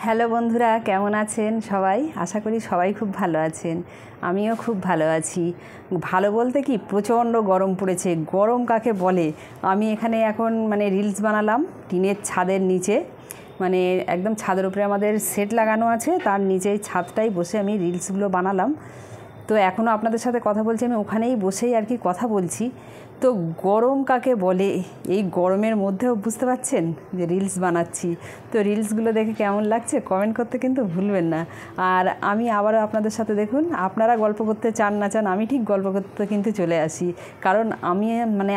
Hello বন্ধুরা, কেমন আছেন সবাই? আশা করি সবাই খুব ভালো আছেন। আমিও খুব ভালো আছি। ভালো বলতে কি, প্রচণ্ড গরম পড়েছে। গরম কাকে বলে? আমি এখানে এখন রিলস বানালাম টিনের ছাদের নিচে, একদম ছাদের উপরে আমাদের সেট লাগানো আছে, তার নিচেই ছাদটাই বসে আমি রিলসগুলো বানালাম। তো এখনও আপনাদের সাথে কথা বলছি, আমি ওখানেই বসেই আর কি কথা বলছি। তো গরম কাকে বলে, এই গরমের মধ্যেও বুঝতে পারছেন যে রিলস বানাচ্ছি। তো রিলসগুলো দেখে কেমন লাগছে কমেন্ট করতে কিন্তু ভুলবেন না। আর আমি আবারও আপনাদের সাথে, দেখুন, আপনারা গল্প করতে চান না চান, আমি ঠিক গল্প করতে কিন্তু চলে আসি, কারণ আমি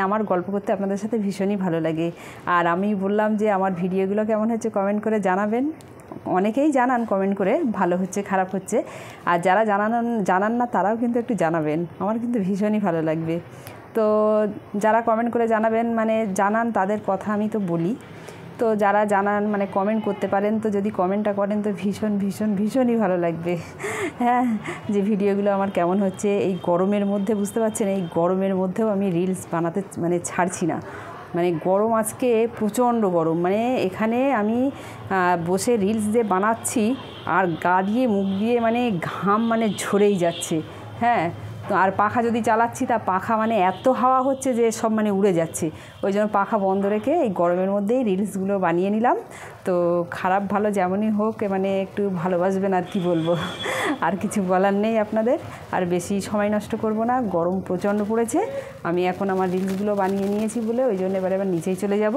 আমার গল্প করতে আপনাদের সাথে ভীষণই ভালো লাগে। আর আমি বললাম যে আমার ভিডিওগুলো কেমন হচ্ছে কমেন্ট করে জানাবেন। অনেকেই জানান কমেন্ট করে, ভালো হচ্ছে খারাপ হচ্ছে। আর যারা জানান না তারাও কিন্তু একটু জানাবেন, আমার কিন্তু ভীষণই ভালো লাগবে। তো যারা কমেন্ট করে জানান তাদের কথা আমি তো বলি। তো যারা জানান কমেন্ট করতে পারেন, তো যদি কমেন্টটা করেন তো ভীষণই ভালো লাগবে। হ্যাঁ, যে ভিডিওগুলো আমার কেমন হচ্ছে এই গরমের মধ্যে, বুঝতে পারছেন এই গরমের মধ্যেও আমি রিলস বানাতে ছাড়ছি না। গরম আজকে প্রচণ্ড গরম, এখানে আমি বসে রিলস যে বানাচ্ছি আর গা দিয়ে মুখ দিয়ে ঘাম ঝরেই যাচ্ছে। হ্যাঁ, তো আর পাখা যদি চালাচ্ছি তা পাখা এত হাওয়া হচ্ছে যে সব উড়ে যাচ্ছে। ওই জন্য পাখা বন্ধ রেখে এই গরমের মধ্যেই রিলসগুলো বানিয়ে নিলাম। তো খারাপ ভালো যেমনই হোক, একটু ভালোবাসবেন, আর কি বলবো। আর কিছু বলার নেই আপনাদের। আর বেশি সময় নষ্ট করব না, গরম প্রচণ্ড পড়েছে। আমি এখন আমার রিলসগুলো বানিয়ে নিয়েছি বলে ওই জন্য এবার নিচেই চলে যাব,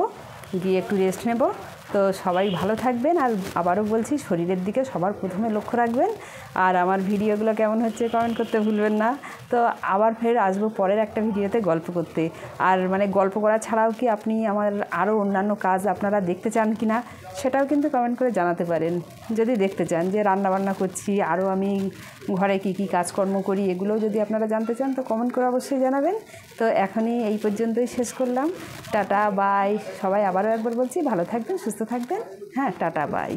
গিয়ে একটু রেস্ট নেব। তো সবাই ভালো থাকবেন, আর আবারও বলছি শরীরের দিকে সবার প্রথমে লক্ষ্য রাখবেন। আর আমার ভিডিওগুলো কেমন হচ্ছে কমেন্ট করতে ভুলবেন না। তো আবার ফের আসবো পরের একটা ভিডিওতে গল্প করতে। আর গল্প করা ছাড়াও কি আপনি আমার আরও অন্যান্য কাজ আপনারা দেখতে চান কি না, সেটাও কিন্তু কমেন্ট করে জানাতে পারেন। যদি দেখতে চান যে রান্নাবান্না করছি, আরও আমি ঘরে কি কি কাজকর্ম করি, এগুলোও যদি আপনারা জানতে চান তো কমেন্ট করে অবশ্যই জানাবেন। তো এখনই এই পর্যন্তই শেষ করলাম। Tata bye. সবাই আবারও একবার বলছি, ভালো থাকবেন, সুস্থ থাকবেন। হ্যাঁ, টাটা বাই।